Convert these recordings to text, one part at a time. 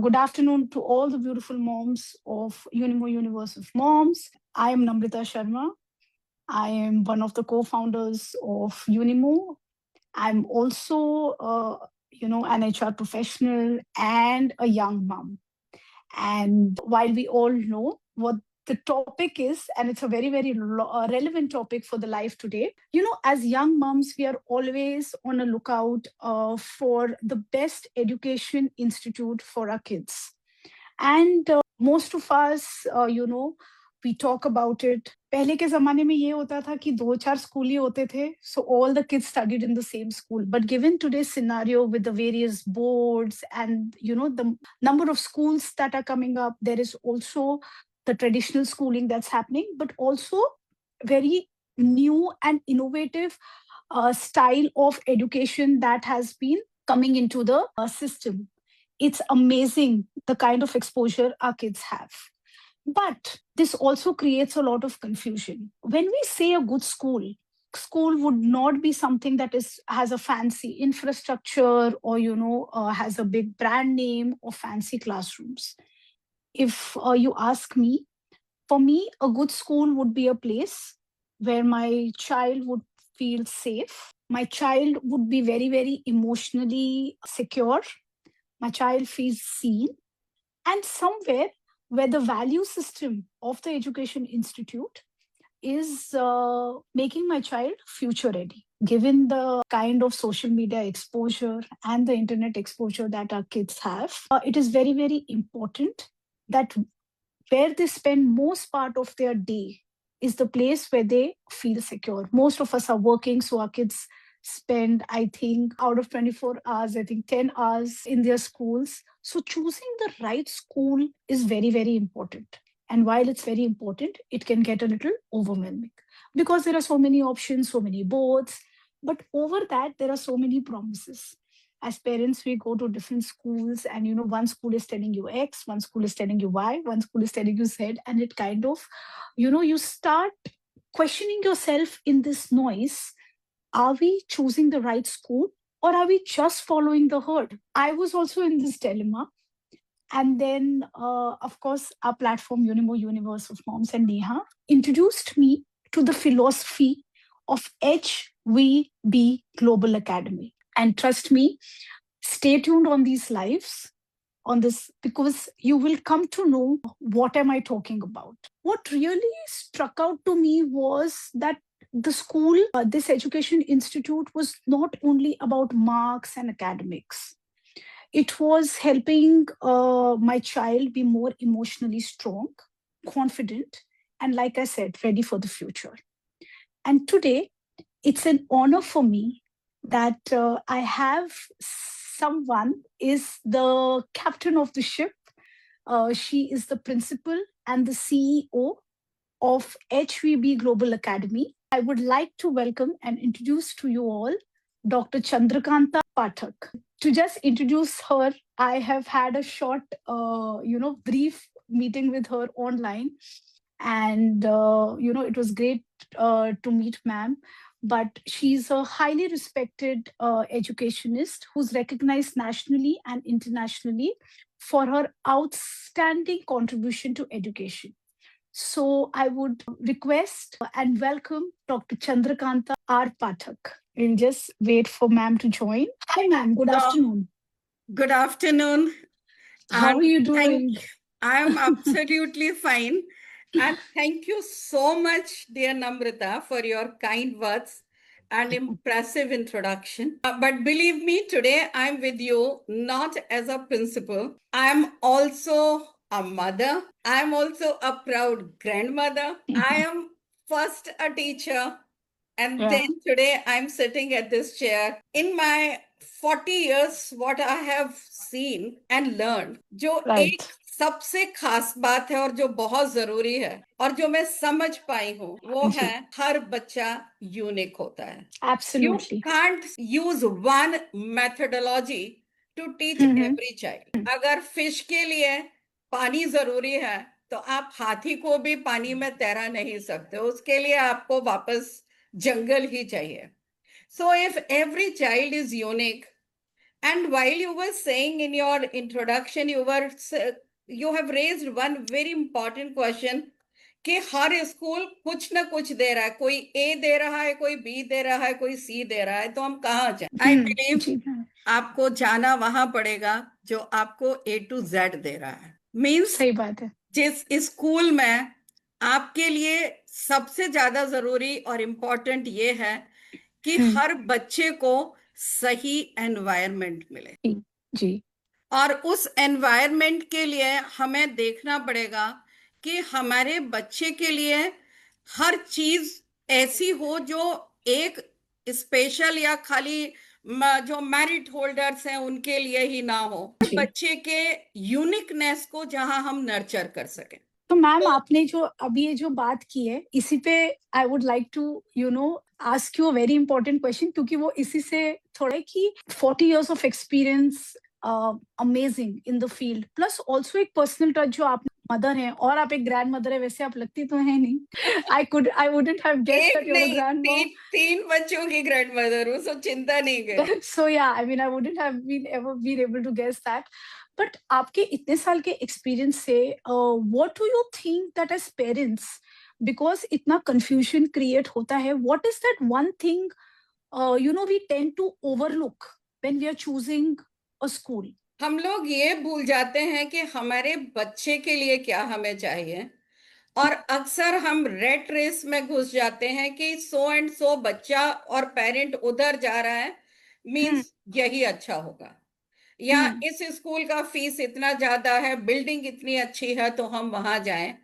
Good afternoon to all the beautiful moms of Unimo Universe of Moms. I am Namrita Sharma. I am one of the co-founders of Unimo. I'm also, an HR professional and a young mom. And while we all know what the topic is, and it's a very, very relevant topic for the life today, as young moms, we are always on a lookout for the best education institute for our kids. And most of us, we talk about it. पहले के ज़माने में ये होता था कि 2-4 school ही होते थे, so all the kids studied in the same school. But given today's scenario with the various boards and, the number of schools that are coming up, there is also the traditional schooling that's happening, but also very new and innovative style of education that has been coming into the system. It's amazing the kind of exposure our kids have. But this also creates a lot of confusion. When we say a good school would not be something that has a fancy infrastructure or has a big brand name or fancy classrooms. If you ask me, for me, a good school would be a place where my child would feel safe. My child would be very, very emotionally secure. My child feels seen, and somewhere where the value system of the education institute is making my child future ready. Given the kind of social media exposure and the internet exposure that our kids have, it is very, very important that where they spend most part of their day is the place where they feel secure. Most of us are working, so our kids spend, I think, out of 24 hours, I think 10 hours in their schools. So choosing the right school is very, very important. And while it's very important, it can get a little overwhelming because there are so many options, so many boards. But over that, there are so many promises. As parents, we go to different schools, and one school is telling you X, one school is telling you Y, one school is telling you Z, and it kind of, you start questioning yourself in this noise. Are we choosing the right school, or are we just following the herd? I was also in this dilemma. And then, of course, our platform, Unimo Universe of Moms, and Neha introduced me to the philosophy of HVB Global Academy. And trust me, stay tuned on these lives on this, because you will come to know what am I talking about. What really struck out to me was that the school, this education institute, was not only about marks and academics. It was helping my child be more emotionally strong, confident, and, like I said, ready for the future. And today, it's an honor for me that I have someone is the captain of the ship. She is the principal and the CEO of HVB Global Academy. I would like to welcome and introduce to you all Dr. Chandrakanta Pathak. To just introduce her, I have had a short, brief meeting with her online. And, it was great to meet ma'am. But she's a highly respected educationist who's recognized nationally and internationally for her outstanding contribution to education. So I would request and welcome Dr. Chandrakanta R. Pathak. We'll just wait for ma'am to join. Hi, ma'am. Good afternoon. Good afternoon. How are you doing? I'm absolutely fine. And thank you so much, dear Namrita, for your kind words and impressive introduction. But believe me, today I'm with you not as a principal. I'm also a mother. I'm also a proud grandmother. I am first a teacher, and then today I'm sitting at this chair. In my 40 years, what I have seen and learned, जो एक सबसे खास बात है और जो बहुत जरूरी है और जो मैं समझ पाई हूँ, वो है हर बच्चा यूनिक होता है. Absolutely. You can't use one methodology to teach every child. अगर फिश के लिए पानी जरूरी है, तो आप हाथी को भी पानी में तैरा नहीं सकते. उसके लिए आपको वापस jungle ही चाहिए. So if every child is unique, And while you were saying in your introduction, you have raised one very important question कि हर स्कूल कुछ ना कुछ दे रहा है, कोई ए दे रहा है, कोई बी दे रहा है, कोई सी दे रहा है, तो हम कहाँ जाए? आई बिलीव जी मैम, आपको जाना वहां पड़ेगा जो आपको ए टू जेड दे रहा है। मीन्स सही बात है। जिस स्कूल में आपके लिए सबसे ज्यादा जरूरी और इम्पोर्टेंट ये है कि हर बच्चे को सही एनवायरनमेंट मिले, जी जी और उस एनवायरनमेंट के लिए हमें देखना पड़ेगा कि हमारे बच्चे के लिए हर चीज ऐसी हो जो एक स्पेशल या खाली जो मेरिट होल्डर्स हैं उनके लिए ही ना हो, जी। बच्चे के यूनिकनेस को जहां हम नर्चर कर सकें। तो मैम आपने जो अभी ये जो बात की है, इसी पे I would like to ask you a very important question, क्योंकि वो इसी से थोड़ा है कि 40 years of experience, amazing in the field, plus also एक पर्सनल टच जो आप मदर हैं और आप एक ग्रैंड मदर है, वैसे आप लगती तो है नहीं। I wouldn't have guessed that एक यू आर अ नहीं, ग्रैंड मॉम। तीन बच्चों की ग्रैंड मदर हूँ, सो चिंता नहीं करें। So yeah, I mean, I wouldn't have been able to guess that. But आपके इतने साल के एक्सपीरियंस से, what do you think that as parents, because इतना confusion create होता है, what is that one thing we tend to overlook when we are choosing a school? हम लोग ये भूल जाते हैं कि हमारे बच्चे के लिए क्या हमें चाहिए, और अक्सर हम रेट रेस में घुस जाते हैं कि सो एंड सो बच्चा और पेरेंट उधर जा रहा है, मींस यही अच्छा होगा, या इस स्कूल का फीस इतना ज्यादा है, बिल्डिंग इतनी अच्छी है, तो हम वहां जाएं।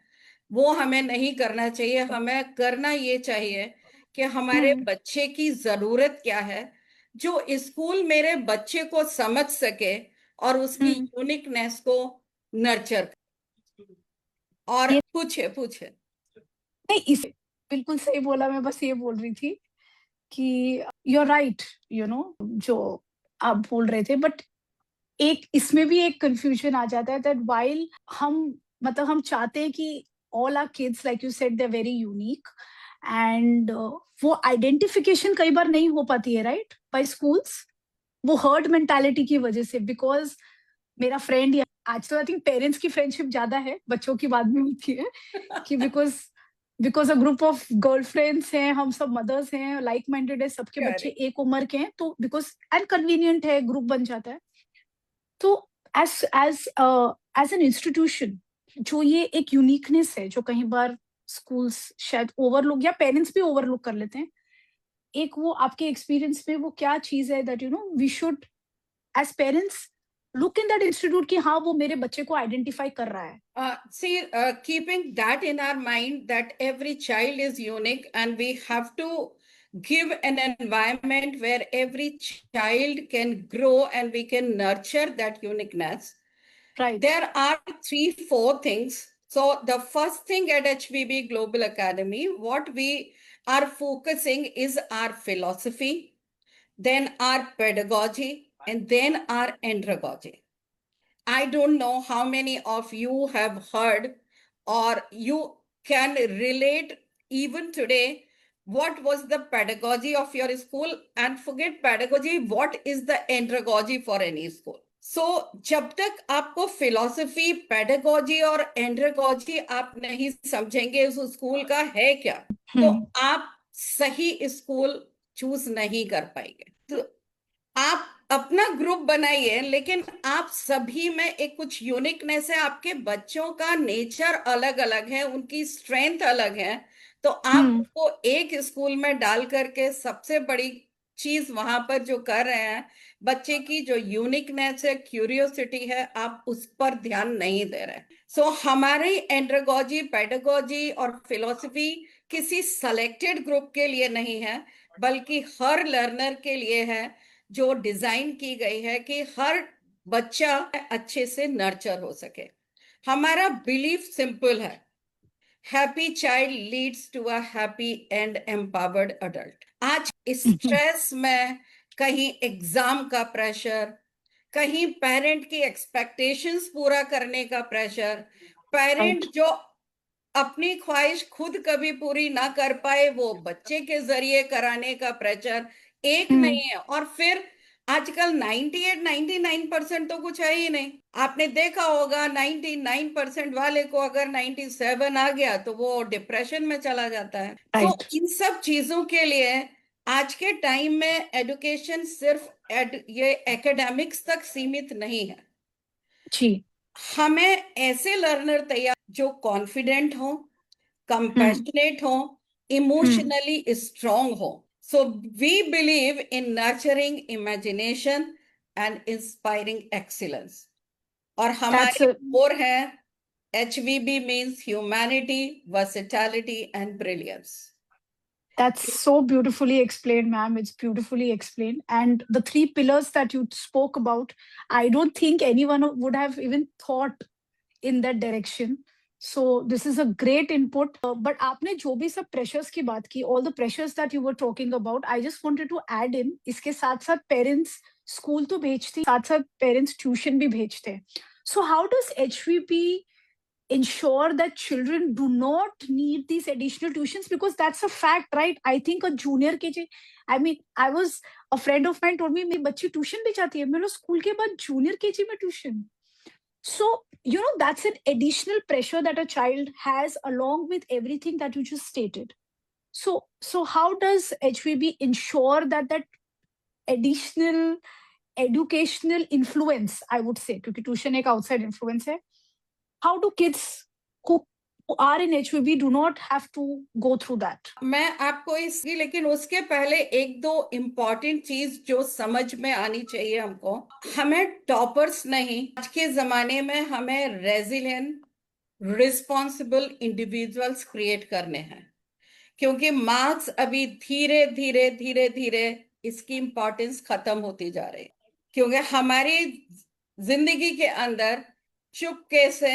वो हमें नहीं करना चाहिए। हमें करना ये चाहिए कि हमारे बच्चे की जरूरत क्या है, जो स्कूल मेरे बच्चे को समझ सके और उसकी यूनिकनेस को नर्चर। और ये पूछे पूछे। नहीं, इसे बिल्कुल सही बोला, मैं बस ये बोल रही थी कि यू आर राइट, जो आप बोल रहे थे, बट एक इसमें भी एक कंफ्यूजन आ जाता है दैट वाइल हम मतलब हम चाहते हैं कि all our kids, like you said, they are very unique, and वो आइडेंटिफिकेशन कई बार नहीं हो पाती है, राइट, बाय स्कूल्स, वो हर्ड मेंटालिटी की वजह से, बिकॉज मेरा फ्रेंड, या आज तो आई थिंक पेरेंट्स की फ्रेंडशिप ज्यादा है, बच्चों की बाद में होती है, कि because a group of girlfriends हैं, हम सब मदर्स हैं, लाइक माइंडेड है, सबके बच्चे करेक्ट। एक उम्र के हैं, तो बिकॉज एंड कन्वीनियंट है, ग्रुप बन जाता है। तो as as as an institution, जो ये एक यूनिकनेस है जो कई बार स्कूल्स शायद ओवरलुक या पेरेंट्स भी ओवरलुक कर लेते हैं, एक वो आपके एक्सपीरियंस में वो क्या चीज है that we should as parents look in that institute कि हाँ वो मेरे बच्चे को आइडेंटिफाई कर रहा है। See, keeping that in our mind that every child is unique and we have to give an environment where every child can grow and we can nurture that uniqueness. Right. There are 3-4 things. So the first thing at HBB Global Academy, what we are focusing is our philosophy, then our pedagogy, and then our andragogy. I don't know how many of you have heard or you can relate even today. What was the pedagogy of your school? And forget pedagogy, what is the andragogy for any school? So, जब तक आपको philosophy, pedagogy और andragogy आप नहीं समझेंगे उस school का है क्या, तो आप सही स्कूल चूज नहीं कर पाएंगे। तो आप अपना ग्रुप बनाइए, लेकिन आप सभी में एक कुछ यूनिकनेस है, आपके बच्चों का नेचर अलग अलग है, उनकी स्ट्रेंथ अलग है, तो आप उसको एक स्कूल में डाल करके सबसे बड़ी चीज वहां पर जो कर रहे हैं, बच्चे की जो यूनिकनेस है, क्यूरियोसिटी है, आप उस पर ध्यान नहीं दे रहे। सो हमारी एंड्रागोजी, पेडागोजी और फिलॉसफी किसी सेलेक्टेड ग्रुप के लिए नहीं है, बल्कि हर लर्नर के लिए है, जो डिजाइन की गई है कि हर बच्चा अच्छे से नर्चर हो सके। हमारा बिलीफ सिंपल है, happy child leads to a happy and empowered adult. आज स्ट्रेस में कहीं एग्जाम का प्रेशर, कहीं पेरेंट की एक्सपेक्टेशंस पूरा करने का प्रेशर, पेरेंट जो अपनी ख्वाहिश खुद कभी पूरी ना कर पाए वो बच्चे के जरिए कराने का प्रेशर एक नहीं है, और फिर आजकल 98-99% तो कुछ है ही नहीं। आपने देखा होगा 99% वाले को अगर 97 आ गया तो वो डिप्रेशन में चला जाता है। तो राइट। इन सब चीजों के लिए आज के टाइम में एजुकेशन सिर्फ ये एकेडमिक्स तक सीमित नहीं है। जी। हमें ऐसे लर्नर तैयार जो कॉन्फिडेंट हो, हम्म। compassionate हो, हम्म। emotionally strong हो. So we believe in nurturing imagination and inspiring excellence. और That's हमारी a कोर है HVB means humanity, versatility and brilliance. That's so beautifully explained, ma'am. It's beautifully explained. And the three pillars that you spoke about, I don't think anyone would have even thought in that direction. So this is a great input. But आपने जो भी सब pressures की बात की, all the pressures that you were talking about, I just wanted to add in. इसके साथ साथ parents school तो भेजते, साथ साथ parents tuition भी भेजते हैं. So how does HVP ensure that children do not need these additional tuitions, because that's a fact, right? I think a junior kg, I mean, I was, a friend of mine told me मेरी बच्ची tuition भी जाती है, मैं school के बाद junior KG में tuition. So that's an additional pressure that a child has along with everything that you just stated. So how does HVB ensure that that additional educational influence, I would say, क्योंकि tuition एक outside influence है, how do kids who are in HVB do not have to go through that? मैं आपको इसकी, लेकिन उसके पहले एक दो इम्पॉर्टेंट चीज जो समझ में आनी चाहिए हमको। हमें टॉपर्स नहीं, आज के जमाने में हमें रेजिलियंट रिस्पॉन्सिबल इंडिविजुअल्स क्रिएट करने हैं, क्योंकि मार्क्स अभी धीरे धीरे धीरे धीरे इसकी इंपॉर्टेंस खत्म होती जा रही, क्योंकि हमारी जिंदगी के अंदर चुपके से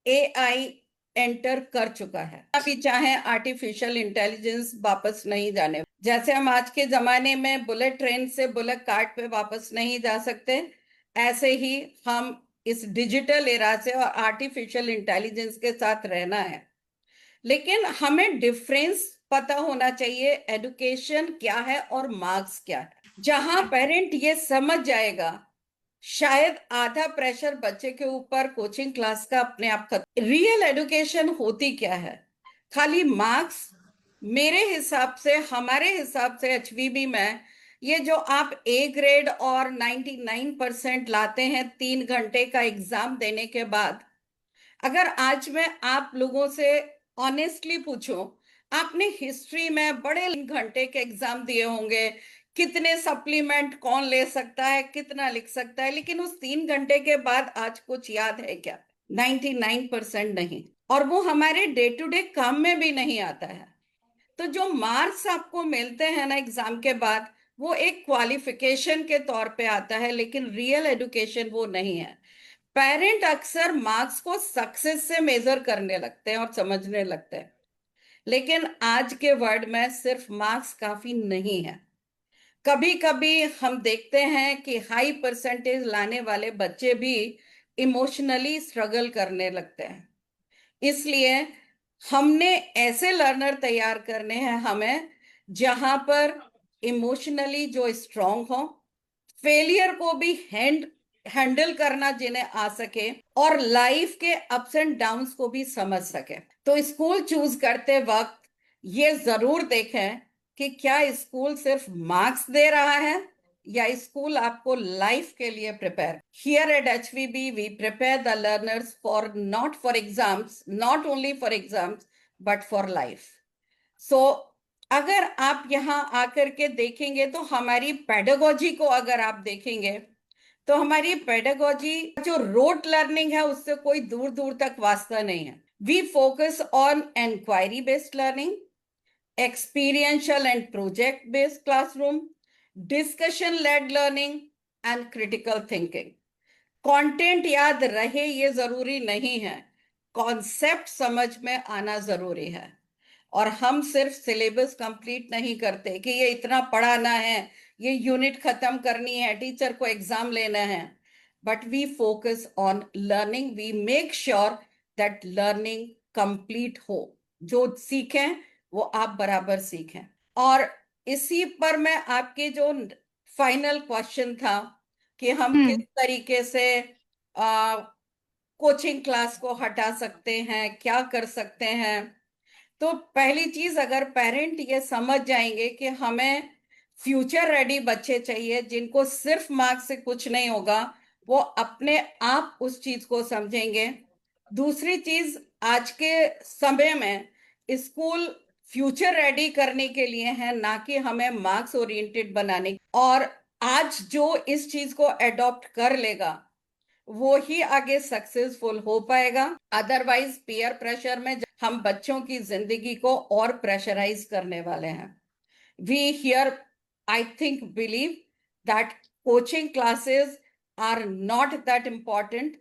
एआई एंटर कर चुका है। अभी चाहे आर्टिफिशियल इंटेलिजेंस वापस नहीं जाने, जैसे हम आज के जमाने में बुलेट ट्रेन से बुलेट कार्ट पे वापस नहीं जा सकते, ऐसे ही हम इस डिजिटल एरा से और आर्टिफिशियल इंटेलिजेंस के साथ रहना है। लेकिन हमें डिफरेंस पता होना चाहिए, एजुकेशन क्या है और मार्क्स क्या है। जहां पेरेंट ये समझ जाएगा, शायद आधा प्रेशर बच्चे के ऊपर कोचिंग क्लास का अपने आप खत्म। रियल एजुकेशन होती क्या है? खाली मार्क्स? मेरे हिसाब से, हमारे हिसाब से एचवीबी में ये जो आप ए ग्रेड और 99% लाते हैं 3 घंटे का एग्जाम देने के बाद, अगर आज मैं आप लोगों से ऑनेस्टली पूछूं, आपने हिस्ट्री में बड़े घंटे के एग्जाम दिए होंगे, कितने सप्लीमेंट कौन ले सकता है, कितना लिख सकता है, लेकिन उस 3 घंटे के बाद आज कुछ याद है क्या? 99% नहीं। और वो हमारे डे टू डे काम में भी नहीं आता है। तो जो मार्क्स आपको मिलते हैं ना एग्जाम के बाद, वो एक क्वालिफिकेशन के तौर पे आता है, लेकिन रियल एजुकेशन वो नहीं है। पेरेंट अक्सर मार्क्स को सक्सेस से मेजर करने लगते हैं और समझने लगते हैं, लेकिन आज के वर्ल्ड में सिर्फ मार्क्स काफी नहीं है। कभी कभी हम देखते हैं कि हाई परसेंटेज लाने वाले बच्चे भी इमोशनली स्ट्रगल करने लगते हैं। इसलिए हमने ऐसे लर्नर तैयार करने हैं हमें, जहां पर इमोशनली जो स्ट्रांग हो, फेलियर को भी हैंडल करना जिन्हें आ सके, और लाइफ के अप्स एंड डाउन्स को भी समझ सके। तो स्कूल चूज करते वक्त ये जरूर देखें कि क्या स्कूल सिर्फ मार्क्स दे रहा है या स्कूल आपको लाइफ के लिए prepare. Here at HVB we prepare the learners for not for exams, not only for exams but for life. So अगर आप यहाँ आकर के देखेंगे तो हमारी पेडागोजी को अगर आप देखेंगे तो हमारी पेडागोजी जो रोट लर्निंग है उससे कोई दूर दूर तक वास्ता नहीं है। We focus on inquiry based learning, experiential and project based classroom, discussion led learning and critical thinking. Content याद रहे ये जरूरी नहीं है, कॉन्सेप्ट समझ में आना जरूरी है। और हम सिर्फ सिलेबस कंप्लीट नहीं करते कि ये इतना पढ़ाना है, ये यूनिट खत्म करनी है, टीचर को एग्जाम लेना है, but we focus on learning. We make sure that learning complete हो, जो सीखें वो आप बराबर सीखें। और इसी पर मैं आपके जो फाइनल क्वेश्चन था कि हम किस तरीके से कोचिंग क्लास को हटा सकते हैं, क्या कर सकते हैं। तो पहली चीज, अगर पेरेंट ये समझ जाएंगे कि हमें फ्यूचर रेडी बच्चे चाहिए जिनको सिर्फ मार्क्स से कुछ नहीं होगा, वो अपने आप उस चीज को समझेंगे। दूसरी चीज, आज के समय में स्कूल फ्यूचर रेडी करने के लिए है, ना कि हमें मार्क्स ओरिएंटेड बनाने। और आज जो इस चीज को एडॉप्ट कर लेगा वो ही आगे सक्सेसफुल हो पाएगा। अदरवाइज पीयर प्रेशर में हम बच्चों की जिंदगी को और प्रेशराइज करने वाले हैं। We here, I think, believe that coaching classes are not that important.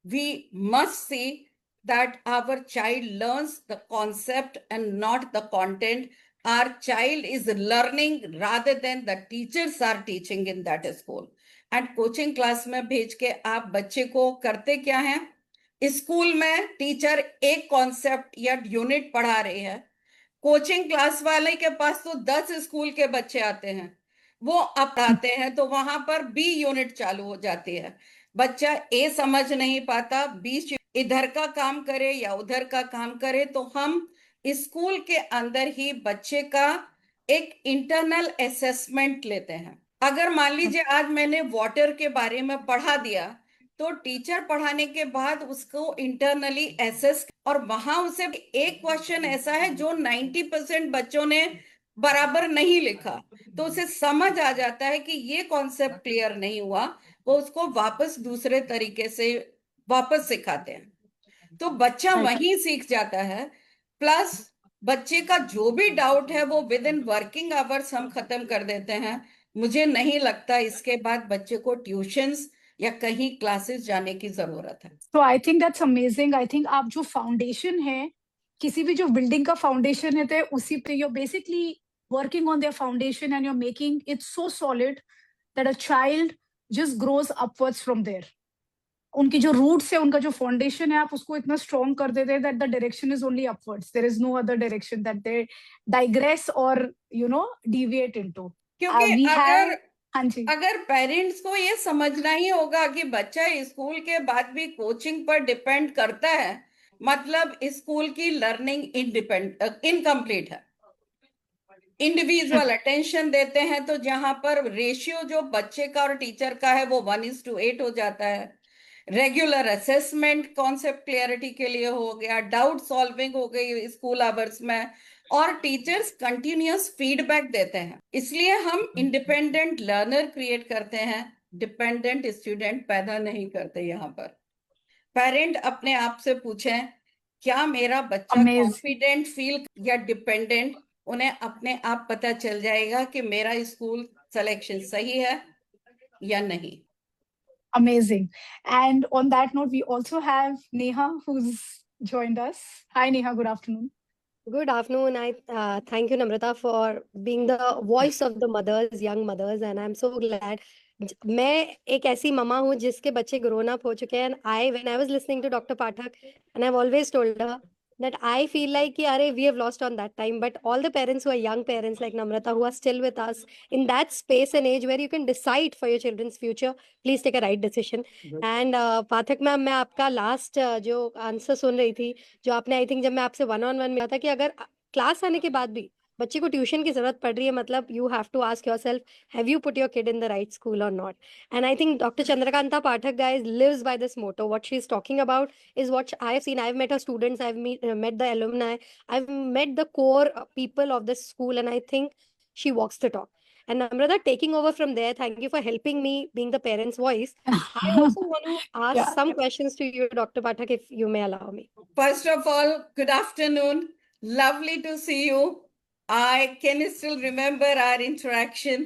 We must see that our child learns the concept and not the content. Our child is learning rather than the teachers are teaching in that school. And coaching class में भेज के आप बच्चे को करते क्या हैं? School में टीचर एक कॉन्सेप्ट या यूनिट पढ़ा रही है, कोचिंग क्लास वाले के पास तो 10 स्कूल के बच्चे आते हैं, वो अब आते हैं तो वहां पर बी यूनिट चालू हो जाती है। बच्चा ए समझ नहीं पाता, बी इधर का काम करे या उधर का काम करे, तो हम स्कूल के अंदर ही बच्चे का एक इंटरनल असेसमेंट लेते हैं। अगर मान लीजिए आज मैंने वाटर के बारे में पढ़ा दिया, तो टीचर पढ़ाने के बाद उसको इंटरनली एसेस, और वहां उसे एक क्वेश्चन ऐसा है जो 90% बच्चों ने बराबर नहीं लिखा, तो उसे समझ आ जाता है कि ये कॉन्सेप्ट क्लियर नहीं हुआ, वो उसको वापस दूसरे तरीके से वापस सिखाते हैं, तो बच्चा वहीं सीख जाता है। प्लस बच्चे का जो भी डाउट है वो विद इन वर्किंग आवर्स हम खत्म कर देते हैं। मुझे नहीं लगता इसके बाद बच्चे को ट्यूशंस या कहीं क्लासेस जाने की जरूरत है। तो I think that's amazing. I think आप जो फाउंडेशन है, किसी भी जो बिल्डिंग का फाउंडेशन है, तो उसी पे you're basically working on their foundation and you're making it so solid that a child just grows upwards from there. उनकी जो रूट्स है, उनका जो फाउंडेशन है, आप उसको इतना स्ट्रॉन्ग कर देते हैं that the direction is only upwards, there is no other direction that they digress और डिविएट इनटू। क्योंकि वी हैव, अगर हाँ जी, अगर पेरेंट्स को ये समझना ही होगा कि बच्चा स्कूल के बाद भी कोचिंग पर डिपेंड करता है, मतलब स्कूल की लर्निंग इनकम्प्लीट है। इंडिविजुअल अटेंशन देते हैं तो जहां पर रेशियो जो बच्चे का और टीचर का है वो 1:8 हो जाता है। रेगुलर असेसमेंट कॉन्सेप्ट क्लियरिटी के लिए हो गया, डाउट सॉल्विंग हो गई स्कूल आवर्स में, और टीचर्स कंटिन्यूअस फीडबैक देते हैं। इसलिए हम इंडिपेंडेंट लर्नर क्रिएट करते हैं, डिपेंडेंट स्टूडेंट पैदा नहीं करते। यहाँ पर पेरेंट अपने आप से पूछें, क्या मेरा बच्चा अमेज कॉन्फिडेंट फील या डिपेंडेंट? उन्हें अपने आप पता चल जाएगा कि मेरा स्कूल सिलेक्शन सही है या नहीं। amazing. And on that note, we also have Neha who's joined us. Hi Neha, good afternoon. Good afternoon. I thank you, Namrata, for being the voice of the mothers, young mothers, and I'm so glad. मैं एक ऐसी mama हूँ जिसके बच्चे grown up हो चुके हैं, and when I was listening to Dr. Pathak, and I've always told her that I feel like कि अरे we have lost on that time, but all the parents who are young parents like Namrata who are still with us in that space and age where you can decide for your children's future, please take a right decision. And Pathak ma'am, मैं आपका last जो answer सुन रही थी, जो आपने I think जब मैं आपसे वन ऑन वन मिला था कि अगर क्लास आने के बाद भी बच्चे को ट्यूशन की जरूरत पड़ रही है, मतलब you have to ask yourself, have you put your kid in the right school और not? And I think Dr. Chandrakanta Pathak, guys, lives by this motto. What she's talking about is what I have seen. I've met her students, met the alumni, I've met the core people of this school, and I think she walks the talk. And Namrata, taking over from there, thank you for helping me being the parent's voice. I also want to ask Yeah. some questions to you, Dr. Pathak, if you may allow me. First of all, good afternoon. Lovely to see you. I can still remember our interaction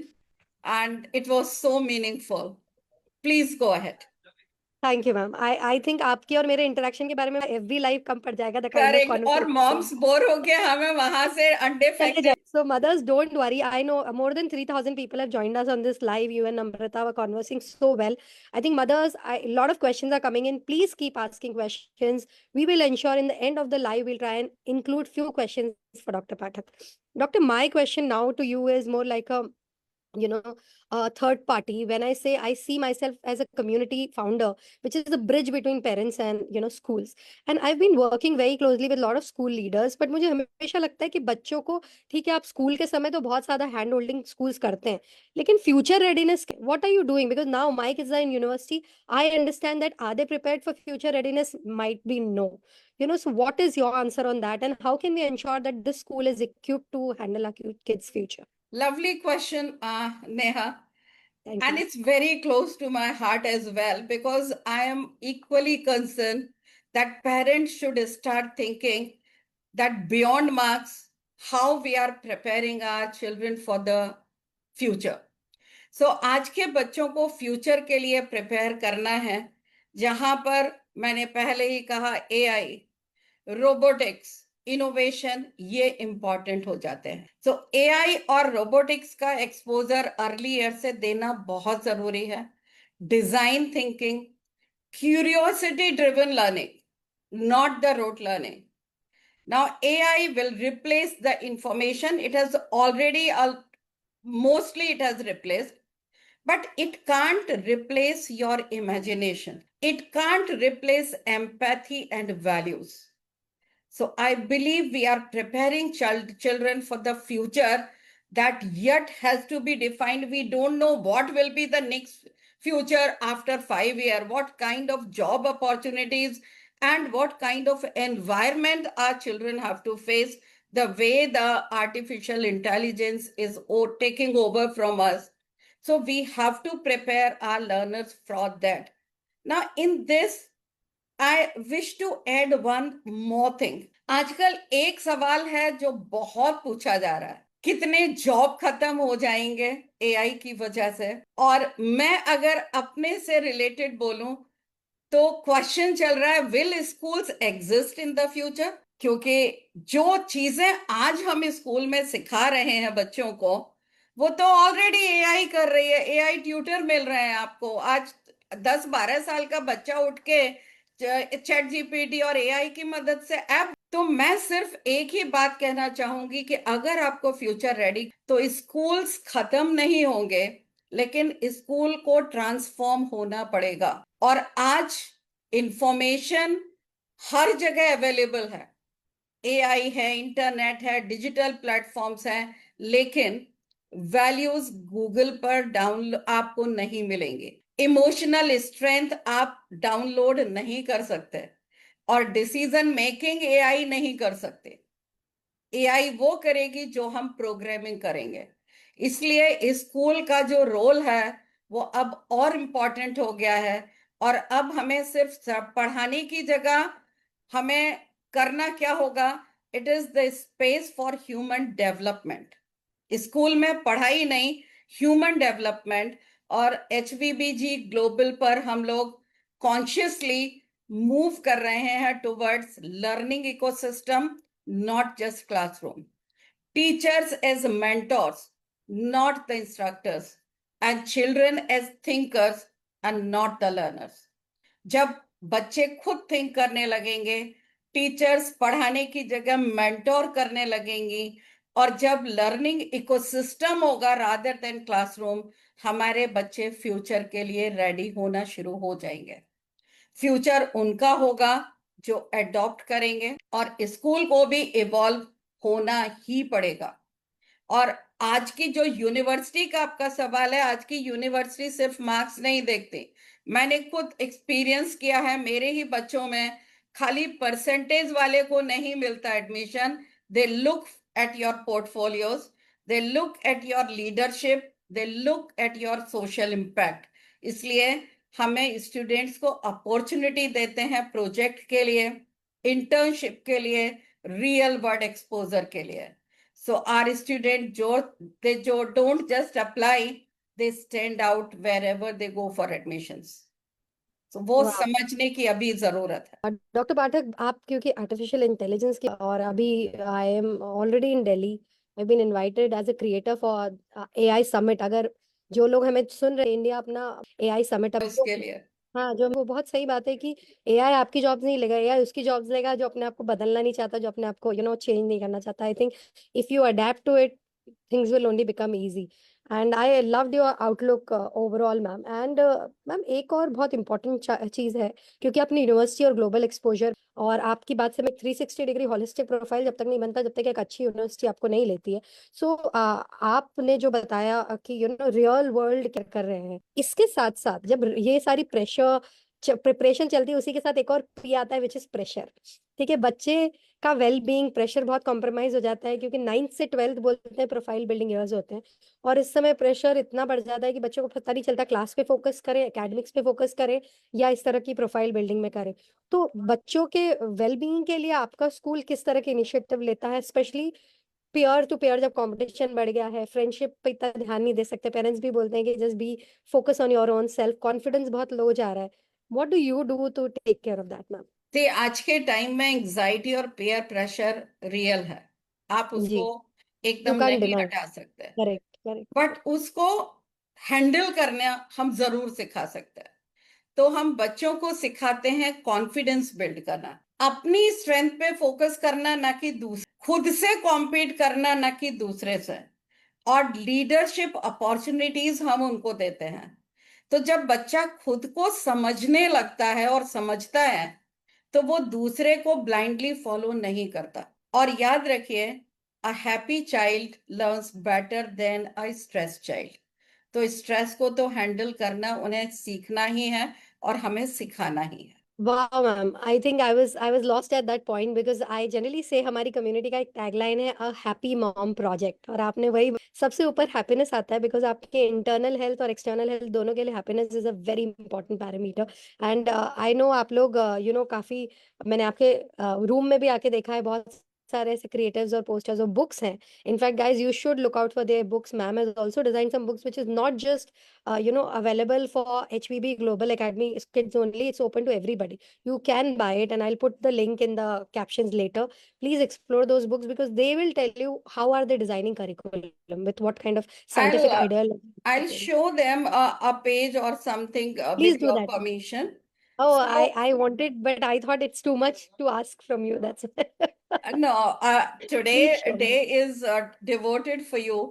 and it was so meaningful. Please go ahead. Thank you ma'am. I think आपकी और मेरे interaction के बारे में every live कम पड़ जाएगा the kind of Correct. और conversation. Moms bore हो के हमें वहां से अंडे फेंकते। So mothers, don't worry. I know more than 3,000 people have joined us on this live. You and Namrata were conversing so well. I think mothers, a lot of questions are coming in. Please keep asking questions. We will ensure in the end of the live, we'll try and include few questions for Dr. Pathak. Doctor, my question now to you is more like a you know, a third party. When I say I see myself as a community founder, which is the bridge between parents and, schools. And I've been working very closely with a lot of school leaders, but मुझे हमेशा लगता है कि बच्चों को, ठीक है, आप स्कूल के समय तो बहुत ज्यादा हैंड होल्डिंग स्कूल्स करते हैं, लेकिन future readiness, what are you doing? Because now my kids are in university. I understand that are they prepared for future readiness? Might be no. So what is your answer on that, and how can we ensure that this school is equipped to handle our kids' future? Lovely question, Neha. Thank And you. it's very close to my heart as well, because I am equally concerned that parents should start thinking that beyond marks, how we are preparing our children for the future. So आज के बच्चों को future के लिए prepare करना है, जहां पर मैंने पहले ही कहा AI, रोबोटिक्स, इनोवेशन, ये इंपॉर्टेंट हो जाते हैं. सो एआई और रोबोटिक्स का एक्सपोजर अर्ली ईयर से देना बहुत जरूरी है. Design thinking, curiosity driven learning, not the rote learning. Now AI will replace the information. It has already mostly it has replaced, but it can't replace your imagination. It can't replace empathy and values. So I believe we are preparing children for the future that yet has to be defined. We don't know what will be the next future after 5 years, what kind of job opportunities and what kind of environment our children have to face, the way the artificial intelligence is taking over from us. So we have to prepare our learners for that. Now, in this, I wish to add one more thing. आजकल एक सवाल है जो बहुत पूछा जा रहा है, कितने जॉब खत्म हो जाएंगे एआई की वजह से. और मैं अगर अपने से रिलेटेड बोलूं तो क्वेश्चन चल रहा है, will schools exist in the future? क्योंकि जो चीजें आज हम स्कूल में सिखा रहे हैं बच्चों को, वो तो ऑलरेडी एआई कर रही है. एआई ट्यूटर मिल रहे हैं आपको. आज 10-12 साल का बच्चा उठ के चैट जीपीटी और एआई की मदद से ऐप. तो मैं सिर्फ एक ही बात कहना चाहूंगी कि अगर आपको फ्यूचर रेडी, तो स्कूल्स खत्म नहीं होंगे, लेकिन स्कूल को ट्रांसफॉर्म होना पड़ेगा. और आज इंफॉर्मेशन हर जगह अवेलेबल है. एआई है, इंटरनेट है, डिजिटल प्लेटफॉर्म्स हैं, लेकिन वैल्यूज गूगल पर डाउनलोड आपको नहीं मिलेंगे. इमोशनल स्ट्रेंथ आप डाउनलोड नहीं कर सकते, और डिसीजन मेकिंग एआई नहीं कर सकते. एआई वो करेगी जो हम प्रोग्रामिंग करेंगे. इसलिए स्कूल का जो रोल है वो अब और इम्पोर्टेंट हो गया है. और अब हमें सिर्फ पढ़ाने की जगह हमें करना क्या होगा? It is the space for human development. School में पढ़ाई नहीं, ह्यूमन डेवलपमेंट. और HVBG ग्लोबल पर हम लोग कॉन्शियसली मूव कर रहे हैं towards learning ecosystem, not just classroom. Teachers as mentors, not the instructors, and children as thinkers and not the learners. जब बच्चे खुद थिंक करने लगेंगे, टीचर्स पढ़ाने की जगह मेंटोर करने लगेंगी, और जब लर्निंग इकोसिस्टम होगा रादर देन क्लासरूम, हमारे बच्चे फ्यूचर के लिए रेडी होना शुरू हो जाएंगे. फ्यूचर उनका होगा जो एडॉप्ट करेंगे, और स्कूल को भी इवॉल्व होना ही पड़ेगा. और आज की जो यूनिवर्सिटी का आपका सवाल है, आज की यूनिवर्सिटी सिर्फ मार्क्स नहीं देखती. मैंने खुद एक्सपीरियंस किया है. मेरे ही बच्चों में खाली परसेंटेज वाले को नहीं मिलता admission. They look at your portfolios, they look at your leadership, they look at your social impact. इसलिए हमें स्टूडेंट्स को अपॉर्चुनिटी देते हैं प्रोजेक्ट के लिए, इंटर्नशिप के लिए, रियल वर्ल्ड एक्सपोजर के लिए. सो आर स्टूडेंट जो don't just apply, they stand out wherever they go for admissions. तो वो समझने की अभी जरूरत है. डॉक्टर पाठक, आप क्योंकि आर्टिफिशियल इंटेलिजेंस की, और अभी I am already in Delhi, I been invited as a creator for AI summit. अगर जो लोग हमें सुन रहे हैं, इंडिया अपना एआई समिट उसके लिए, हाँ, जो वो बहुत सही बात है कि एआई आपकी जॉब्स नहीं लेगा, एआई उसकी जॉब्स लेगा जो अपने आप को बदलना नहीं चाहता, जो अपने आप को चेंज नहीं करना चाहता. I think if you adapt to it, things will only become easy. And I loved your outlook overall ma'am. And ma'am एक और बहुत इंपॉर्टेंट चीज़ है, क्योंकि आपने यूनिवर्सिटी और ग्लोबल एक्सपोजर, और आपकी बात से मैं 360 डिग्री होलिस्टिक प्रोफाइल जब तक नहीं बनता, जब तक एक अच्छी यूनिवर्सिटी आपको नहीं लेती है। सो आपने जो बताया कि रियल वर्ल्ड क्या कर रहे हैं, इसके साथ साथ जब ये सारी प्रिपरेशन चलती है, उसी के साथ एक और पी आता है विच इज प्रेशर। ठीक है, बच्चे का वेल बीइंग, प्रेशर बहुत कॉम्प्रोमाइज हो जाता है, क्योंकि 9th से 12th बोलते हैं प्रोफाइल बिल्डिंग ईयर्स होते हैं, और इस समय प्रेशर इतना बढ़ जाता है कि बच्चों को पता नहीं चलता क्लास पे फोकस करे, एकेडमिक्स पे फोकस करे, या इस तरह की प्रोफाइल बिल्डिंग में करे। तो बच्चों के वेल बीइंग के लिए आपका स्कूल किस तरह के इनिशिएटिव लेता है, स्पेशली पेयर टू पेयर जब कंपटीशन बढ़ गया है, फ्रेंडशिप पे इतना ध्यान नहीं दे सकते, पेरेंट्स भी बोलते हैं कि just be focus on your own self, confidence बहुत लो जा रहा है। What do you do to take care of that ma'am? तो आज के टाइम में एंजाइटी और पेयर प्रेशर रियल है, आप जी, उसको यू एकदम कैन नहीं डिनाई। हटा सकते, करेक्ट करेक्ट। बट उसको हैंडल करना हम जरूर सिखा सकते हैं। तो हम बच्चों को सिखाते हैं कॉन्फिडेंस बिल्ड करना, अपनी स्ट्रेंथ पे फोकस करना, ना कि दूसरे, खुद से कॉम्पीट करना ना कि दूसरे से, और लीडरशिप अपॉर्चुनिटीज हम उनको देते हैं। तो जब बच्चा खुद को समझने लगता है और समझता है, तो वो दूसरे को ब्लाइंडली फॉलो नहीं करता। और याद रखिए, a happy child learns better than a stress child. तो स्ट्रेस को तो हैंडल करना उन्हें सीखना ही है और हमें सिखाना ही है। वाह ma'am, I think I was lost at that point, because I generally से हमारी कम्युनिटी का एक टैगलाइन है अ हैप्पी मॉम प्रोजेक्ट, और आपने वही, सबसे ऊपर हैप्पीनेस आता है, बिकॉज आपके इंटरनल हेल्थ और एक्सटर्नल हेल्थ दोनों के लिए happiness is a very important parameter. And I know आप लोग काफी, मैंने आपके रूम में भी आके देखा है, बहुत सारे ऐसे क्रिएटिव्स और पोस्टर्स और बुक्स हैं। In fact guys you should look out for their books. Ma'am has also design some books which is not just available for HPB Global Academy kids only. It's open to everybody. You can buy it, and I'll put the link in the captions later. Please explore those books, because they will tell you how are they designing curriculum, with what kind of I'll scientific I'll ideology. show them a page or something Please with do your that. permission. Oh, I So I wanted, but I thought it's too much to ask from you. That's no, please today show me. day is devoted for you.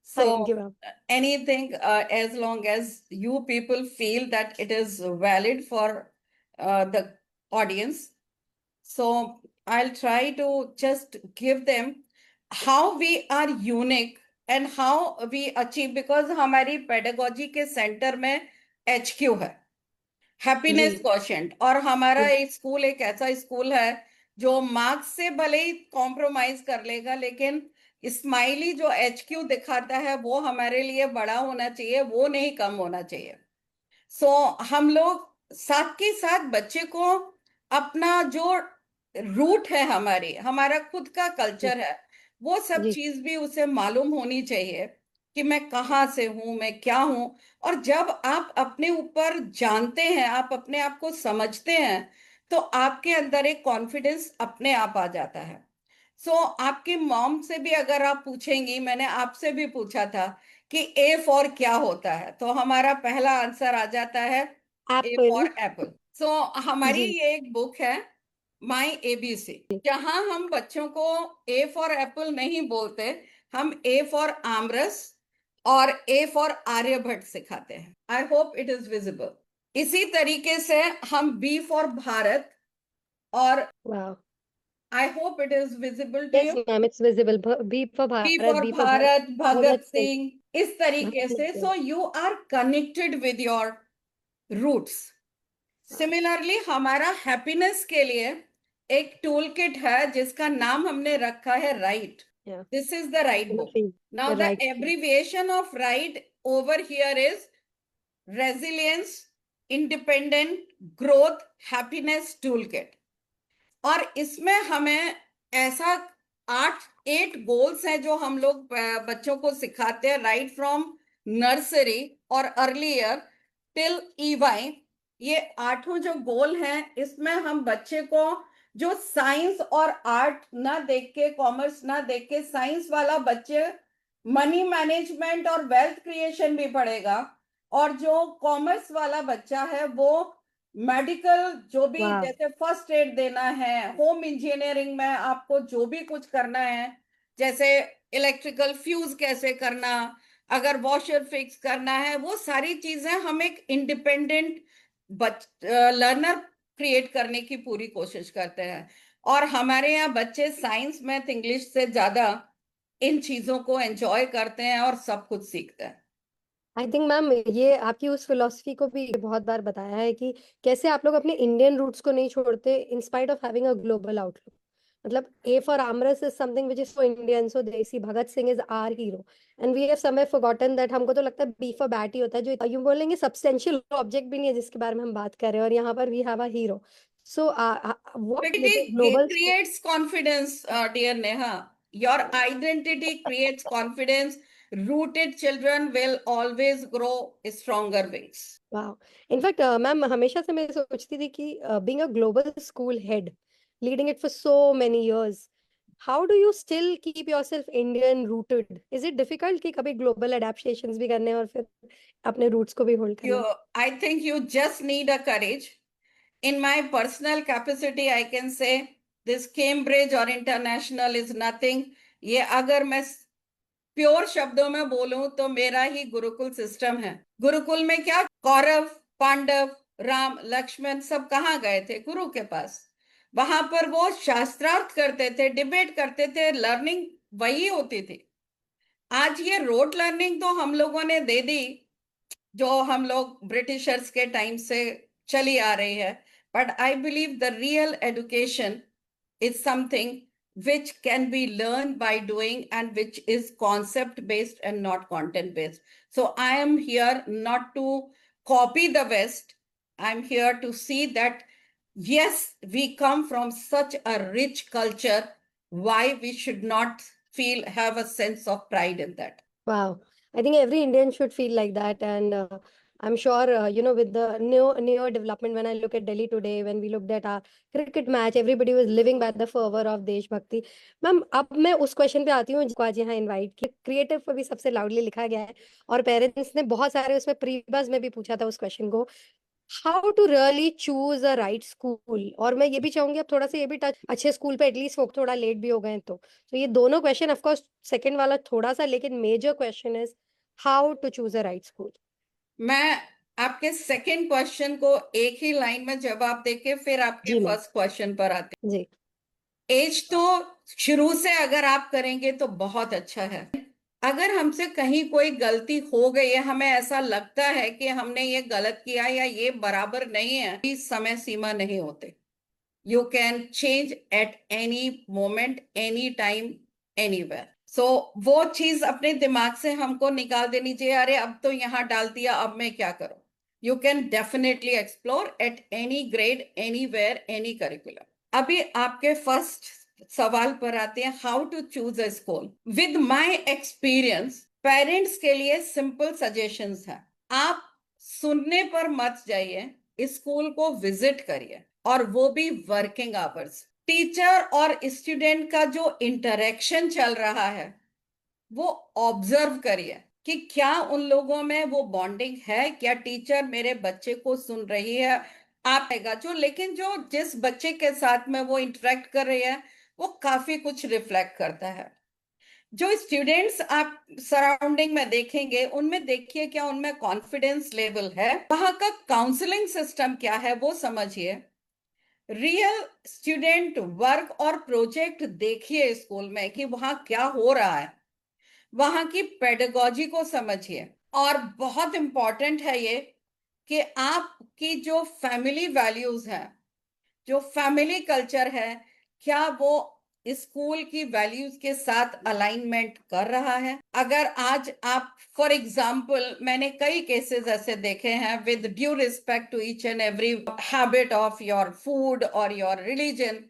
Thank you, So ma'am. anything, as long as you people feel that it is valid for the audience. So I'll try to just give them how we are unique and how we achieve, because हमारी pedagogy के center में HQ है, happiness जी quotient, और हमारा जी एक school एक ऐसा school है जो मार्क्स से भले ही कॉम्प्रोमाइज कर लेगा, लेकिन स्माइली जो HQ दिखाता है वो हमारे लिए बड़ा होना चाहिए, वो नहीं कम होना चाहिए। सो हम लोग साथ के साथ बच्चे को अपना जो रूट है, हमारा खुद का जी कल्चर है, वो सब जी चीज भी उसे मालूम होनी चाहिए कि मैं कहाँ से हूं, मैं क्या हूं। और जब आप अपने ऊपर जानते हैं, आप अपने आप को समझते हैं, तो आपके अंदर एक कॉन्फिडेंस अपने आप आ जाता है। सो आपकी मॉम से भी अगर आप पूछेंगी, मैंने आपसे भी पूछा था कि ए फॉर क्या होता है, तो हमारा पहला आंसर आ जाता है A apple. For apple. So हमारी जी ये एक बुक है, माई ABC, जहां हम बच्चों को ए फॉर एप्पल नहीं बोलते, हम ए फॉर आमरस और ए फॉर आर्यभट्ट सिखाते हैं। I hope it is visible. इसी तरीके से हम बी फॉर भारत, और वाह। I hope it is visible to yes you, ma'am, it's visible. B for B Bharat, for B for Bharat, Bhagat Bhagat Singh. Singh, इस तरीके भगत से। Singh. So you are connected with your roots. Similarly हमारा हैप्पीनेस के लिए एक टूल किट है जिसका नाम हमने रखा है राइट। या this is the right book. Now the right. Abbreviation of right over here is resilience, independent, growth, happiness tool kit. और इसमें हमें ऐसा 8 गोल्स हैं जो हम लोग बच्चों को सिखाते हैं, राइट फ्रॉम नर्सरी और अर्ली ईयर टिल EY। ये 8 जो गोल हैं, इसमें हम बच्चे को जो साइंस और आर्ट ना देख के, कॉमर्स ना देख के, साइंस वाला बच्चे मनी मैनेजमेंट और वेल्थ क्रिएशन भी पढ़ेगा, और जो कॉमर्स वाला बच्चा है वो मेडिकल, जो भी वाह। जैसे फर्स्ट एड देना है, होम इंजीनियरिंग में आपको जो भी कुछ करना है, जैसे इलेक्ट्रिकल फ्यूज कैसे करना, अगर वॉशर फिक्स करना है, वो सारी चीजें हम एक इंडिपेंडेंट लर्नर क्रिएट करने की पूरी कोशिश करते हैं। और हमारे यहाँ बच्चे साइंस, मैथ, इंग्लिश से ज्यादा इन चीजों को एंजॉय करते हैं और सब कुछ सीखते हैं। आई थिंक मैम ये आपकी उस फिलोसफी को भी बहुत बार बताया है कि कैसे आप लोग अपने इंडियन रूट्स को नहीं छोड़ते in spite of having a global outlook. मतलब A for aamras is something which is for Indian, so desi Bhagat Singh is our hero and we have somewhere forgotten that. हमको तो लगता है बी फॉर बैट ही होता है, जो यूं बोलेंगे सब्सटेंशियल ऑब्जेक्ट भी नहीं है जिसके बारे में हम बात कर रहे हैं, और यहाँ पर we have a hero. So what global Creates confidence, dear Neha. Your identity creates confidence. Rooted children will always grow stronger wings. वाह। इनफैक्ट मैम हमेशा से मैं सोचती थी कि being a global school head, leading it for so many years, how do you still keep yourself Indian rooted? Is it difficult कि कभी global adaptations भी करने और फिर अपने रूट्स को भी होल्ड करना? I think you just need a courage. In my personal capacity, I can say this Cambridge or international is nothing. ये अगर मैं प्योर शब्दों में बोलूं तो मेरा ही गुरुकुल सिस्टम है। गुरुकुल में क्या, कौरव, पांडव, राम, लक्ष्मण सब कहाँ गए थे? गुरु के पास। वहां पर वो शास्त्रार्थ करते थे, डिबेट करते थे, लर्निंग वही होती थी। आज ये रोट लर्निंग तो हम लोगों ने दे दी, जो हम लोग ब्रिटिशर्स के टाइम से चली आ रही है। But I believe the real education is something which can be learned by doing and which is concept based and not content based. So I am here not to copy the West. I'm here to see that, yes, we come from such a rich culture. Why we should not have a sense of pride in that? Wow. I think every Indian should feel like that. And I'm sure, with the new development, when I look at Delhi today, when we looked at our cricket match, everybody was living by the fervor of Desh Bhakti. Ma'am अब मैं उस question पे आती हूँ जिसको आज यहाँ invite किया, क्रिएटिव पर भी सबसे लाउडली लिखा गया है और पेरेंट्स ने बहुत सारे उसमें प्री बस में भी पूछा था उस क्वेश्चन को, how to really choose a right school. और मैं ये भी चाहूंगी अब थोड़ा सा ये भी टच, अच्छे स्कूल पे एटलीस्ट वो थोड़ा लेट भी हो गए तो ये दोनों क्वेश्चन, ऑफ कोर्स सेकंड वाला थोड़ा सा, लेकिन major question is how to choose a right school. मैं आपके सेकंड क्वेश्चन को एक ही लाइन में जवाब देके फिर आपके जी मैम। फर्स्ट क्वेश्चन पर आते। जी। एज तो शुरू से अगर आप करेंगे तो बहुत अच्छा है। अगर हमसे कहीं कोई गलती हो गई है, हमें ऐसा लगता है कि हमने ये गलत किया या ये बराबर नहीं है, इस समय सीमा नहीं होते। You can change at any moment, any time, anywhere. So वो चीज अपने दिमाग से हमको निकाल देनी चाहिए, अरे अब तो यहाँ डाल दिया, अब मैं क्या करूं। You can definitely explore at any grade, anywhere, any curriculum. अभी आपके फर्स्ट सवाल पर आते हैं, how to choose a school. With my experience, parents के लिए सिंपल सजेशंस हैं। आप सुनने पर मत जाइए, स्कूल को विजिट करिए, और वो भी वर्किंग आवर्स। टीचर और स्टूडेंट का जो इंटरेक्शन चल रहा है वो ऑब्जर्व करिए कि क्या उन लोगों में वो बॉन्डिंग है, क्या टीचर मेरे बच्चे को सुन रही है। आप जो लेकिन जो जिस बच्चे के साथ में वो इंटरेक्ट कर रही है वो काफी कुछ रिफ्लेक्ट करता है। जो स्टूडेंट्स आप सराउंडिंग में देखेंगे उनमें देखिए क्या उनमें कॉन्फिडेंस लेवल है, वहां का काउंसलिंग सिस्टम क्या है वो समझिए। रियल स्टूडेंट वर्क और प्रोजेक्ट देखिए स्कूल में कि वहां क्या हो रहा है, वहां की पेडागोजी को समझिए। और बहुत इंपॉर्टेंट है ये कि आपकी जो फैमिली वैल्यूज हैं, जो फैमिली कल्चर है, क्या वो स्कूल की वैल्यूज के साथ अलाइनमेंट कर रहा है। अगर आज आप, फॉर एग्जाम्पल, मैंने कई केसेस ऐसे देखे हैं, with due respect to each and every habit of your food और योर रिलीजन,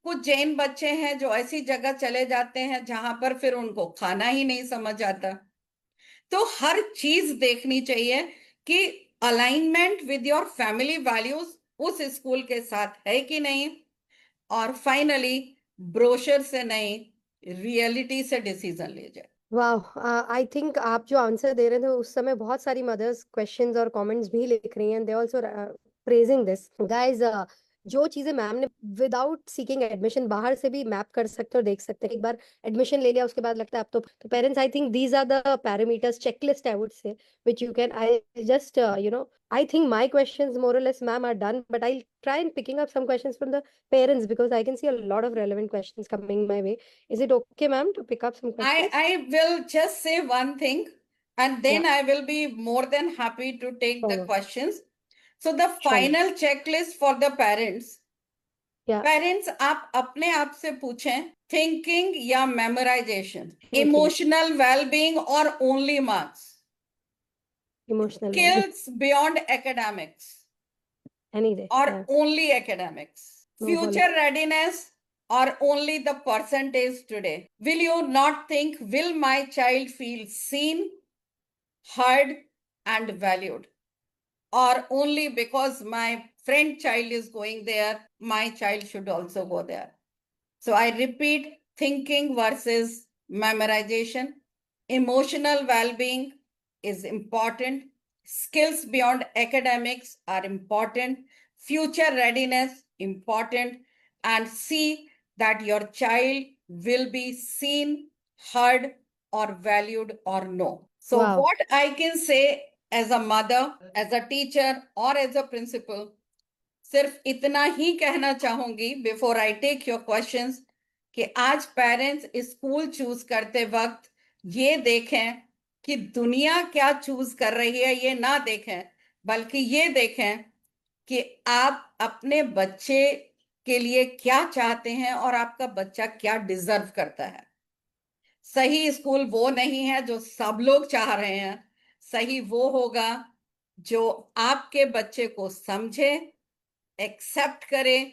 कुछ जैन बच्चे हैं जो ऐसी जगह चले जाते हैं जहां पर फिर उनको खाना ही नहीं समझ आता। तो हर चीज देखनी चाहिए कि alignment with your family values उस स्कूल के साथ है कि नहीं। और फाइनली ब्रोशर से नहीं, रियलिटी से डिसीजन ले जाए। वाह। आई थिंक आप जो आंसर दे रहे थे उस समय बहुत सारी मदर्स क्वेश्चंस और कमेंट्स भी लिख रही हैं, they also praising this. Guys, जो चीजें मैम ने विदाउट सीकिंग एडमिशन बाहर से भी मैप कर सकते हो, देख सकते हैं, एक बार एडमिशन ले लिया उसके बाद लगता है अब तो parents, I think these are the parameters, checklist I would say, which you can, I just I think my questions more or less, ma'am, are done, but I'll try and picking up some questions from the parents because I can see a lot of relevant questions coming my way. Is it okay, ma'am, to pick up some questions? I will just say one thing, and then Yeah. I will be more than happy to take the Sure. questions. So the Sure. final checklist for the parents. Yeah. Parents आप अपने आप से पूछें, thinking या memorisation, Thinking. Emotional wellbeing और only marks, Emotional well-being. skills beyond academics Any day. or Yeah. only academics, No future readiness or only the percentage today. Will you not think, will my child feel seen, heard and valued, or only because my friend child is going there, my child should also go there? So I repeat, thinking versus memorization. Emotional well-being is important. Skills beyond academics are important. Future readiness, important. And see that your child will be seen, heard, or valued or no. So Wow. what I can say as a mother, as a teacher, or as a principal, सिर्फ इतना ही कहना चाहूंगी before I take your questions कि आज parents school choose करते वक्त ये देखें कि दुनिया क्या चूज कर रही है, ये ना देखें, बल्कि ये देखें कि आप अपने बच्चे के लिए क्या चाहते हैं और आपका बच्चा क्या डिजर्व करता है. सही स्कूल वो नहीं है जो सब लोग चाह रहे हैं. सही वो होगा जो आपके बच्चे को समझे, एक्सेप्ट करें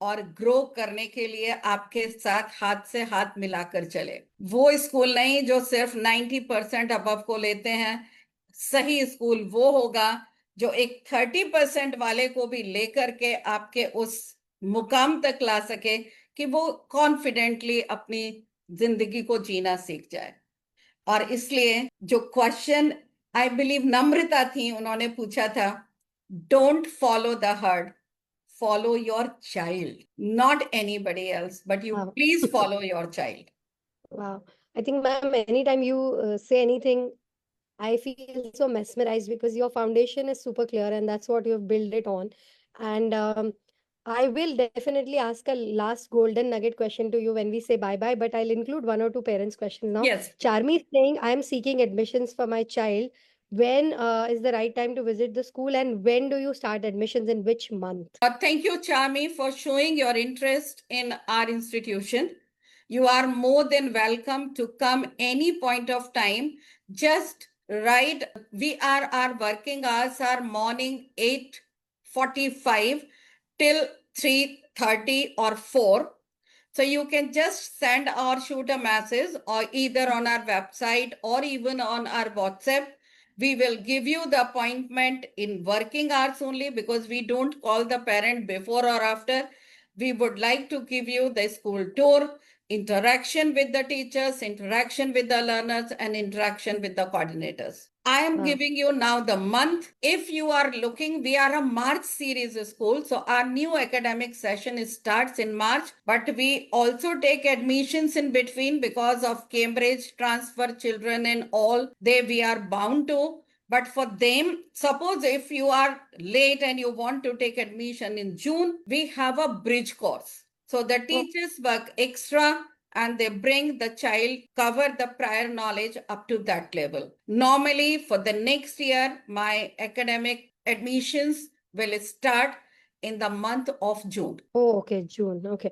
और ग्रो करने के लिए आपके साथ हाथ से हाथ मिलाकर चले. वो स्कूल नहीं जो सिर्फ 90% अबव को लेते हैं. सही स्कूल वो होगा जो एक 30% वाले को भी लेकर के आपके उस मुकाम तक ला सके कि वो कॉन्फिडेंटली अपनी जिंदगी को जीना सीख जाए. और इसलिए जो क्वेश्चन आई बिलीव नम्रता थी, उन्होंने पूछा था, don't follow the heard, follow your child, not anybody else, but you Wow. please follow your child. Wow. I think, ma'am, anytime you say anything, I feel so mesmerized because your foundation is super clear and that's what you've built it on. And I will definitely ask a last golden nugget question to you when we say bye-bye, but I'll include one or two parents' questions now. Yes. Charmi is saying, I am seeking admissions for my child. When is the right time to visit the school and when do you start admissions, in which month? Thank you, Charmi, for showing your interest in our institution. You are more than welcome to come any point of time. Just write. Our working hours are morning 8:45 till 3:30 or 4. So you can just send or shoot a message or either on our website or even on our WhatsApp. We will give you the appointment in working hours only because we don't call the parent before or after. We would like to give you the school tour, interaction with the teachers, interaction with the learners, and interaction with the coordinators. I am Wow. giving you now the month. If you are looking, we are a March series school. So our new academic session starts in March, but we also take admissions in between because of Cambridge transfer children and all. We are bound to. But for them, suppose if you are late and you want to take admission in June, we have a bridge course. So the teachers work extra and they bring the child, cover the prior knowledge up to that level. Normally, for the next year, my academic admissions will start in the month of June. Oh, okay, June. Okay.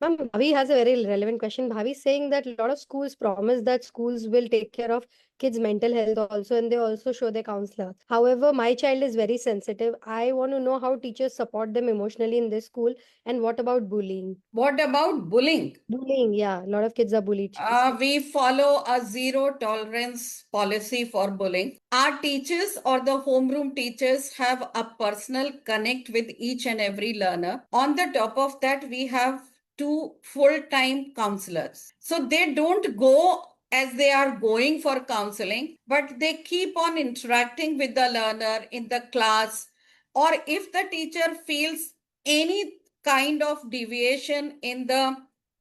Ma'am, Bhavi has a very relevant question. Bhavi is saying that a lot of schools promise that schools will take care of kids' mental health also, and they also show their counselor. However, my child is very sensitive. I want to know how teachers support them emotionally in this school, and what about bullying? What about bullying? Bullying, yeah, a lot of kids are bullied. We follow a zero tolerance policy for bullying. Our teachers or the homeroom teachers have a personal connect with each and every learner. On the top of that, we have 2 full-time counselors. So they don't go as they are going for counseling, but they keep on interacting with the learner in the class. Or if the teacher feels any kind of deviation in the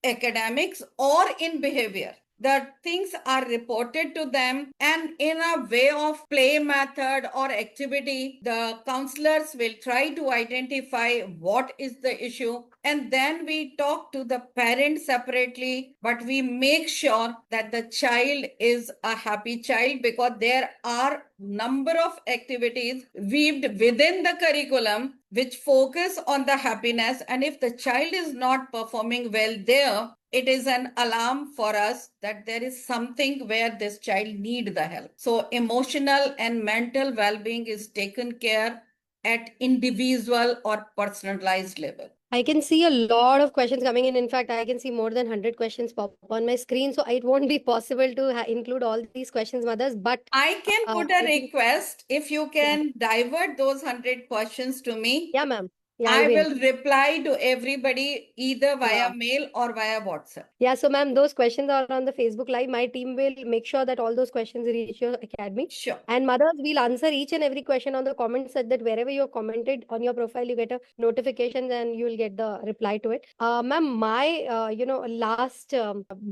academics or in behavior, the things are reported to them, and in a way of play method or activity, the counselors will try to identify what is the issue, and then we talk to the parent separately, but we make sure that the child is a happy child, because there are number of activities weaved within the curriculum which focus on the happiness, and if the child is not performing well there, it is an alarm for us that there is something where this child need the help. So emotional and mental well-being is taken care at individual or personalized level. I can see a lot of questions coming in. In fact, I can see more than 100 questions pop up on my screen. So it won't be possible to include all these questions, mothers. But I can put a I think, request if you can divert those 100 questions to me. yeah, ma'am. Yeah, I I'll be will reply to everybody either via Sure. mail or via WhatsApp. Yeah, so ma'am, those questions are on the Facebook Live. My team will make sure that all those questions reach your academy. Sure. And mothers, we'll answer each and every question on the comments, so that wherever you have commented on your profile, you get a notification and you will get the reply to it. Ma'am, my last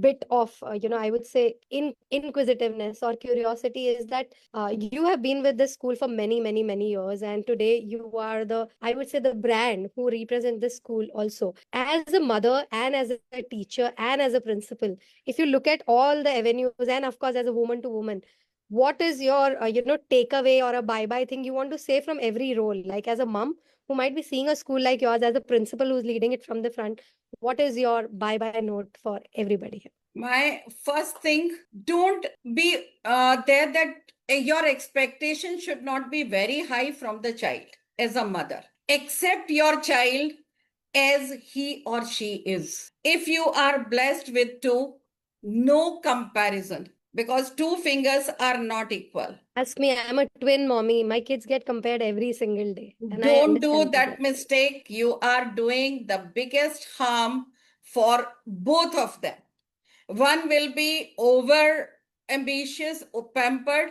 bit of I would say inquisitiveness or curiosity is that you have been with this school for many, many, many years, and today you are I would say, the brand who represent this school also. As a mother and as a teacher and as a principal, if you look at all the avenues, and of course as a woman to woman, what is your takeaway or a bye-bye thing you want to say from every role? Like as a mom who might be seeing a school like yours, as a principal who's leading it from the front, what is your bye-bye note for everybody here? My first thing, don't be there that your expectation should not be very high from the child as a mother. Accept your child as he or she is. If you are blessed with two, no comparison, because two fingers are not equal. Ask me, I'm a twin mommy. My kids get compared every single day. And I Don't do understand that mistake. You are doing the biggest harm for both of them. One will be over ambitious or pampered,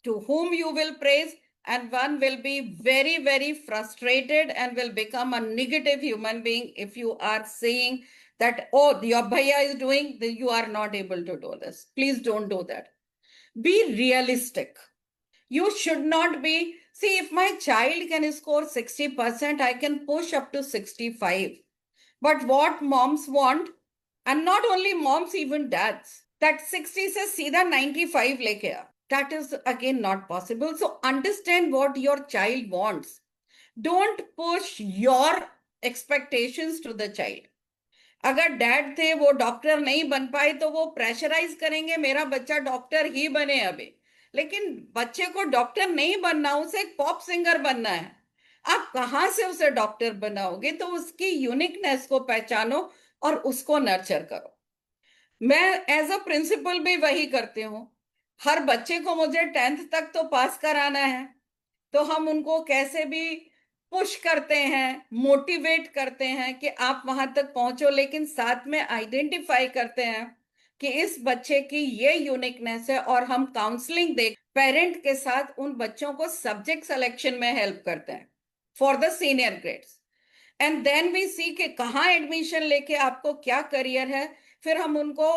to whom you will praise, and one will be very, very frustrated and will become a negative human being if you are saying that, oh, your bhaiya is doing, you are not able to do this. Please don't do that. Be realistic. You should not be, see, if my child can score 60%, I can push up to 65. But what moms want, and not only moms, even dads, that 60 se seedha 95 leke aa. That is again not possible. So understand what your child wants. Don't push your expectations to the child. अगर dad थे वो doctor नहीं बन पाए तो वो pressurise करेंगे मेरा बच्चा डॉक्टर ही बने अभी, लेकिन बच्चे को डॉक्टर नहीं बनना, उसे एक पॉप सिंगर बनना है। आप कहाँ से उसे डॉक्टर बनाओगे? तो उसकी यूनिकनेस को पहचानो और उसको नर्चर करो। मैं एज अ प्रिंसिपल भी वही करती हूँ। हर बच्चे को मुझे 10th तक तो पास कराना है, तो हम उनको कैसे भी पुश करते हैं, मोटिवेट करते हैं कि आप वहां तक पहुंचो, लेकिन साथ में आइडेंटिफाई करते हैं कि इस बच्चे की ये यूनिकनेस है, और हम काउंसलिंग दे पेरेंट के साथ उन बच्चों को सब्जेक्ट सिलेक्शन में हेल्प करते हैं for the senior grades, and then we see कि कहाँ एडमिशन लेके आपको क्या करियर है, फिर हम उनको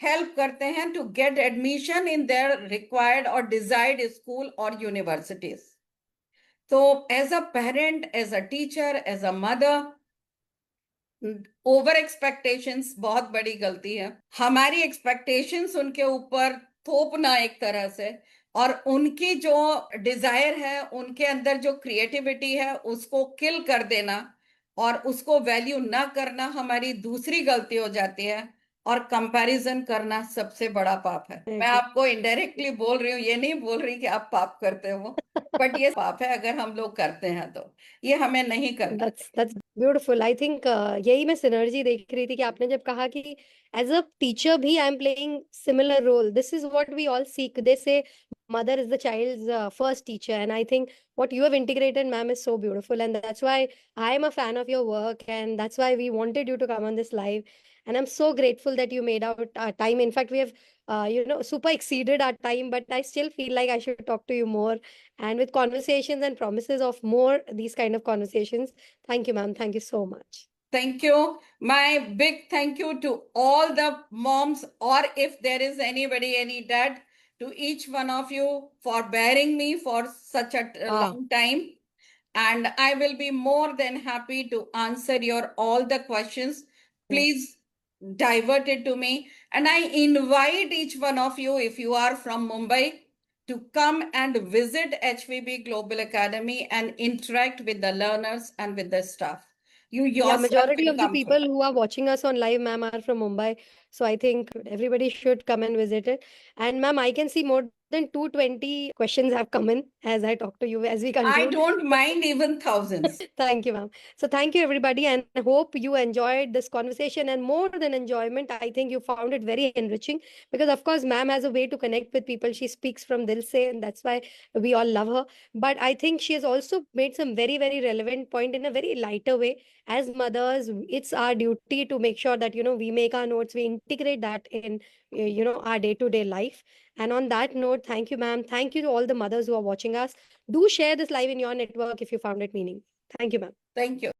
हेल्प करते हैं to get admission in their required और डिजायर्ड स्कूल और यूनिवर्सिटीज। तो as a parent, as a teacher, as a mother, over expectations बहुत बड़ी गलती है। हमारी एक्सपेक्टेशंस उनके ऊपर थोपना एक तरह से, और उनकी जो डिजायर है, उनके अंदर जो क्रिएटिविटी है, उसको किल कर देना और उसको वैल्यू ना करना हमारी दूसरी गलती हो जाती है, और कंपैरिजन करना सबसे बड़ा पाप है। मैं आपको इनडायरेक्टली बोल रही हूँ, ये नहीं बोल रही कि आप पाप करते हो, बट ये पाप है अगर हम लोग करते हैं, तो ये हमें नहीं करना। That's beautiful. I think यही मैं synergy देख रही थी कि आपने जब कहा कि as a teacher भी I am playing similar role. This is what we all seek. They say mother is the child's first teacher, and I think what you have integrated, ma'am, is so beautiful, and that's why I am a fan of your work, and that's why we wanted you to come on this live. And I'm so grateful that you made out time. In fact, we have super exceeded our time, but I still feel like I should talk to you more. And with conversations and promises of more these kind of conversations. Thank you, ma'am. Thank you so much. Thank you. My big thank you to all the moms, or if there is anybody, any dad, to each one of you for bearing me for such a Wow. long time. And I will be more than happy to answer your all the questions. Please divert it to me. And I invite each one of you, if you are from Mumbai, to come and visit HVB Global Academy and interact with the learners and with the staff. You Yeah, yourself majority will of the come people for who are watching us on live, ma'am, are from Mumbai. So I think everybody should come and visit it. And ma'am, I can see more than 220 questions have come in as I talk to you as we I conclude. don't mind even thousands. Thank you, ma'am. So thank you, everybody, and I hope you enjoyed this conversation. And more than enjoyment, I think you found it very enriching because, of course, ma'am has a way to connect with people. She speaks from Dil Se, and that's why we all love her. But I think she has also made some very, very relevant point in a very lighter way. As mothers, it's our duty to make sure that, we make our notes, we integrate that in, our day-to-day life. And on that note, thank you, ma'am. Thank you to all the mothers who are watching us. Do share this live in your network if you found it meaning. Thank you, ma'am. Thank you.